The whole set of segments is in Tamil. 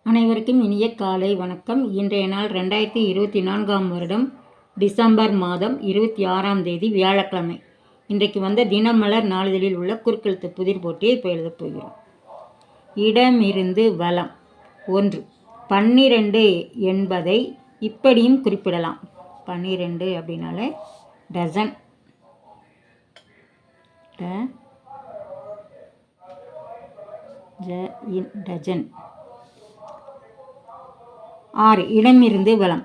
அனைவருக்கும் இனிய காலை வணக்கம். இன்றைய நாள் 2024ஆம் வருடம் டிசம்பர் மாதம் 26ஆம் தேதி வியாழக்கிழமை. இன்றைக்கு வந்த தினமலர் நாளிதழில் உள்ள குறுக்கெழுத்து புதிர் போட்டியை இப்போ எழுதப் போகிறோம். இடமிருந்து வலம். 1. 12 என்பதை இப்படியும் குறிப்பிடலாம். 12 அப்படின்னாலே டசன். டஜன். 6. இடமிருந்து வலம்.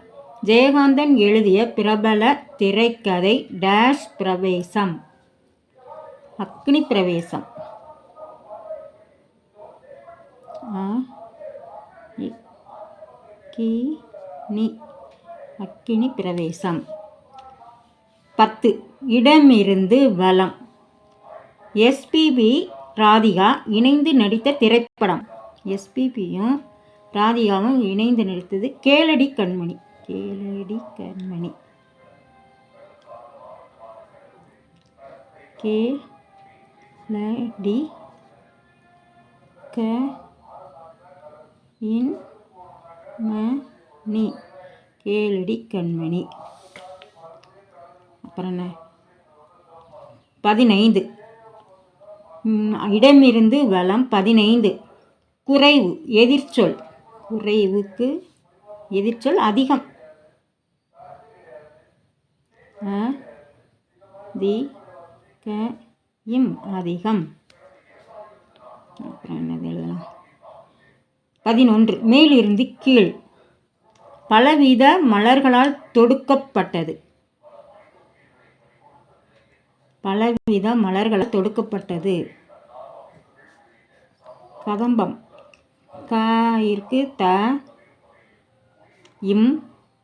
ஜெயகாந்தன் எழுதிய பிரபல திரைக்கதை டேஷ் பிரவேசம். அக்னி பிரவேசம். அக்கினி பிரவேசம். 10. இடமிருந்து வலம். எஸ்பிபி ராதிகா இணைந்து நடித்த திரைப்படம். எஸ்பிபியும் ராதிகாவும் இணைந்து நடித்தது கேளடி கண்மணி. கேளடி கண்மணி. கேளடி கண்மணி. கேளடி கண்மணி. அப்புறம் என்ன? 15. இடமிருந்து வலம். 15. குறைவு. எதிர்ச்சொல். குறைவுக்கு எதிர்ச்சொல் அதிகம். அதிகம். அப்புறம் என்னது எழுதலாம்? 11. மேலிருந்து கீழ். பலவித மலர்களால் தொடுக்கப்பட்டது. பலவித மலர்களால் தொடுக்கப்பட்டது. கதம்பம். இருக்கு த இம்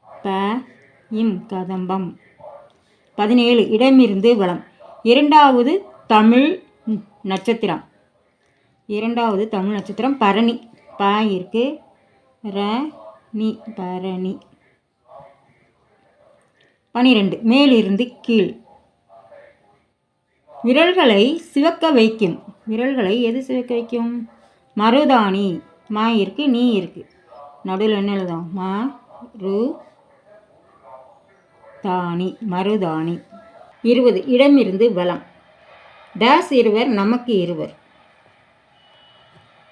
ப இம் கதம்பம். 17. இடமிருந்து வலம். இரண்டாவது தமிழ் நட்சத்திரம். இரண்டாவது தமிழ் நட்சத்திரம் பரணி. ப இருக்கு ர நி பரணி. 12. மேலிருந்து கீழ். விரல்களை சிவக்க வைக்கும். விரல்களை எது சிவக்க வைக்கும்? மருதாணி. மா இருக்கு நீ இருக்கு. நடுவில் என்ன எழுதும்? தாணி. மருதாணி. 20. இடமிருந்து வலம். டேஸ் இருவர் நமக்கு இருவர்.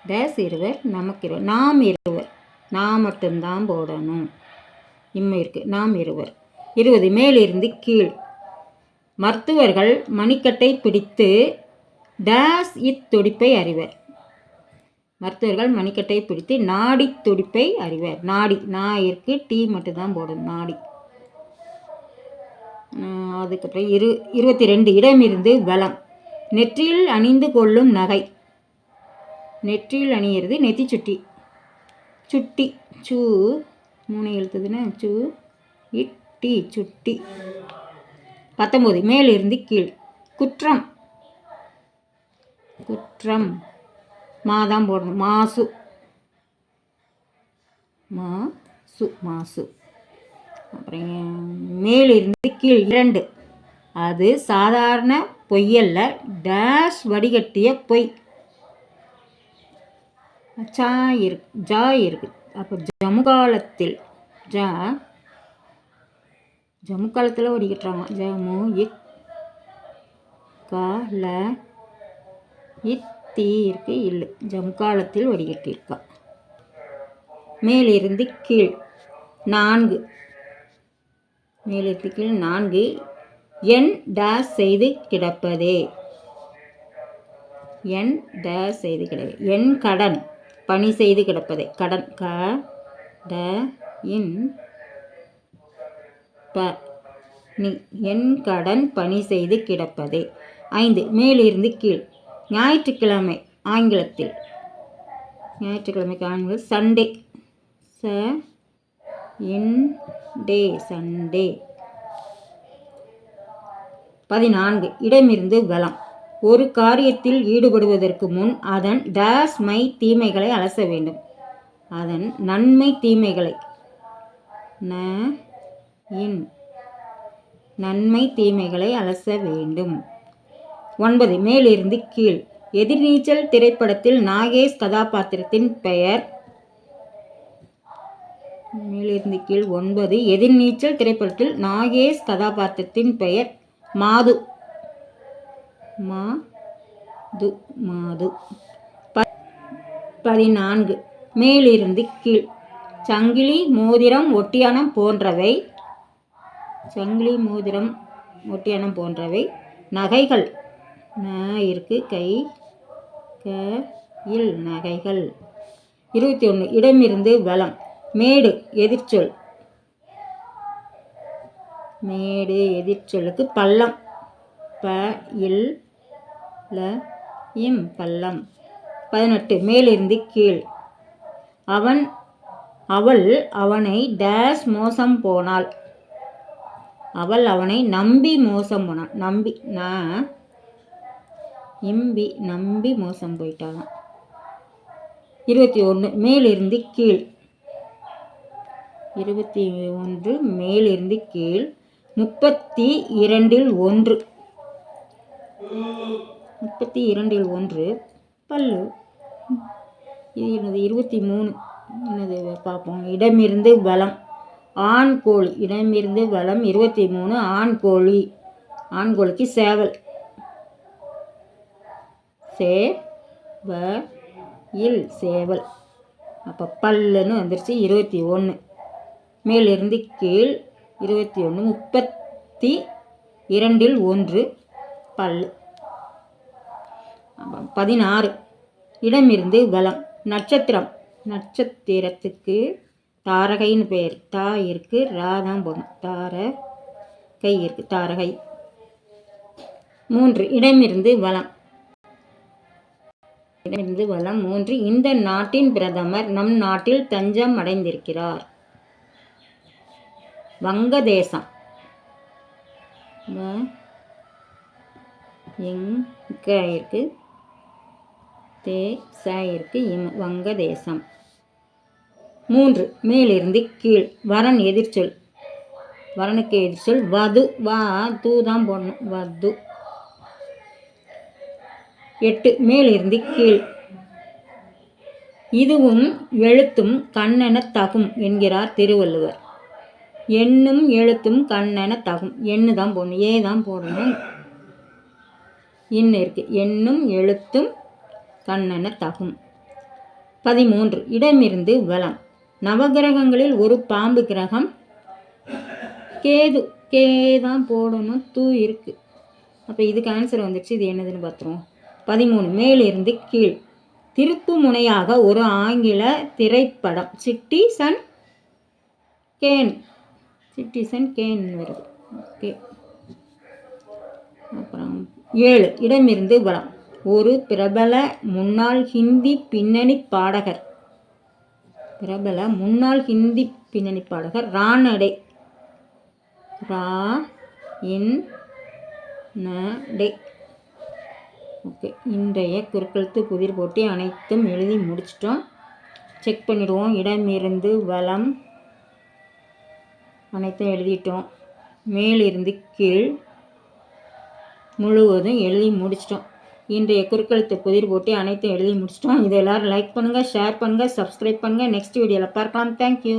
டேஸ் இருவர் நமக்கு இருவர். நாம் இருவர். நான் மட்டும்தான் போடணும். இம்மை இருக்கு. நாம் இருவர். 20. மேலிருந்து கீழ். மருத்துவர்கள் மணிக்கட்டை பிடித்து டேஸ் இத்துடிப்பை அறிவர். மருத்துவர்கள் மணிக்கட்டை பிடித்து நாடி துடிப்பை அறிவர். நாடி. நான் இருக்கு டீ மட்டும்தான் போடணும். நாடி. அதுக்கப்புறம் 22. இடமிருந்து வலம். நெற்றியில் அணிந்து கொள்ளும் நகை. நெற்றியில் அணியிறது நெத்தி சுட்டி. சுட்டி. சூ 3 எழுத்துதுன்னா சூ இட்டி சுட்டி. 19. மேலிருந்து கீழ். குற்றம். குற்றம். மாதான் போடணும். மாசு. மாசு. மாசு. அப்புறம் மேலிருந்து கீழ். 2. அது சாதாரண பொய்யல்ல. டேஷ் வடிகட்டிய பொய். ஜா இருக்கு. அப்போ ஜமுகாலத்தில். ஜமுகாலத்தில் வடிகட்டுறாங்க. ஜமு கால தீ இருக்கு இல்லை. ஜமுகாலத்தில் வடிகட்டியிருக்கா. மேலிருந்து கீழ். 4. மேலிருந்து கீழ். 4. என் டேஷ் செய்து கிடப்பதே. என் டேஷ் செய்து கிடப்பது. என் கடன் பணி செய்து கிடப்பதே. கடன். ட இன் ப நீ. என் கடன் பணி செய்து கிடப்பதே. 5. மேலிருந்து கீழ். ஞாயிற்றுக்கிழமை ஆங்கிலத்தில். ஞாயிற்றுக்கிழமைக்கு ஆங்கிலம் சண்டே. டே சண்டே. 14. இடமிருந்து வலம். ஒரு காரியத்தில் ஈடுபடுவதற்கு முன் அதன் டேஷ் மை தீமைகளை அலச வேண்டும். அதன் நன்மை தீமைகளை. நன்மை தீமைகளை அலச வேண்டும். 9. மேலிருந்து கீழ். எதிர்நீச்சல் திரைப்படத்தில் நாகேஷ் கதாபாத்திரத்தின் பெயர் மேலிருந்து கீழ் 9. எதிர்நீச்சல் திரைப்படத்தில் நாகேஷ் கதாபாத்திரத்தின் பெயர் மாது. மாது. 14. மேலிருந்து கீழ் சங்கிலி மோதிரம் ஒட்டியானம் போன்றவை நகைகள். இருக்கு கை கையில் நகைகள். 21. இடமிருந்து வலம் மேடு எதிர்ச்சொல். மேடு எதிர்ச்சொல்லுக்கு பள்ளம். பள்ளம். 18. மேலிருந்து கீழ் அவள் அவனை டேஷ் மோசம் போனாள். அவள் அவனை நம்பி மோசம் போனாள். நம்பி மோசம் போயிட்டாளாம். 21. மேலிருந்து கீழ் 21. மேலிருந்து கீழ் 32 பல்லு. இது என்னது? 23 என்னது பார்ப்போம். இடமிருந்து வலம் ஆண் கோழி. இடமிருந்து வலம் 23 ஆண் கோழி. ஆண் கோழிக்கு சேவல். சேவல். அப்போ பல்லுன்னு வந்துருச்சு. 21. மேலிருந்து கீழ் 21 32 பல்லு. 16. இடமிருந்து வலம் நட்சத்திரம். நட்சத்திரத்துக்கு தாரகைன்னு பெயர். தா இருக்கு, ரா தான் போடணும். தாரகை இருக்கு, தாரகை. 3. இடமிருந்து வலம் 3. இந்த நாட்டின் பிரதமர் நம் நாட்டில் தஞ்சம் அடைந்திருக்கிறார். வங்கதேசம். எங்க இருக்கு, இருக்கு, வங்கதேசம். 3. மேலிருந்து கீழ் வரன் எதிர்ச்சொல். வரனுக்கு எதிர்ச்சொல் வது. தூ தான் போடணும். வது. 8. மேலிருந்து கீழ் இதுவும் எழுத்தும் கண்ணென தகும் என்கிறார் திருவள்ளுவர். எண்ணும் எழுத்தும் கண்ணென தகும். எண்ணு தான் போடணும். ஏ தான் போடணும். இன்னும் இருக்கு. எண்ணும் எழுத்தும் கண்ணென தகும். 13. இடமிருந்து வலம் நவகிரகங்களில் ஒரு பாம்பு கிரகம் கேது. தான் போடணும். தூ இருக்கு. அப்போ இதுக்கு ஆன்சர் வந்துடுச்சு. இது என்னதுன்னு பார்த்துருவோம். 13. மேலிருந்து கீழ் திருப்பு முனையாக ஒரு ஆங்கில திரைப்படம் சிட்டிசன் கேன் வருது. ஓகே. அப்புறம் 7. இடமிருந்து வலம் ஒரு பிரபல முன்னாள் ஹிந்தி பின்னணி பாடகர். ரானடே. ஓகே. இன்றைய குறுக்கெழுத்து புதிர் போட்டி அனைத்தும் எழுதி முடிச்சிட்டோம். செக் பண்ணிடுவோம். இடமிருந்து வலம் அனைத்தும் எழுதிட்டோம். மேலிருந்து கீழ் முழுவதும் எழுதி முடிச்சிட்டோம். இன்றைய குறுக்கெழுத்து புதிர் போட்டி அனைத்தும் எழுதி முடிச்சிட்டோம். இதை எல்லோரும் லைக் பண்ணுங்கள், ஷேர் பண்ணுங்கள், சப்ஸ்கிரைப் பண்ணுங்கள். நெக்ஸ்ட் வீடியோவில் பார்க்கலாம். தேங்க்யூ.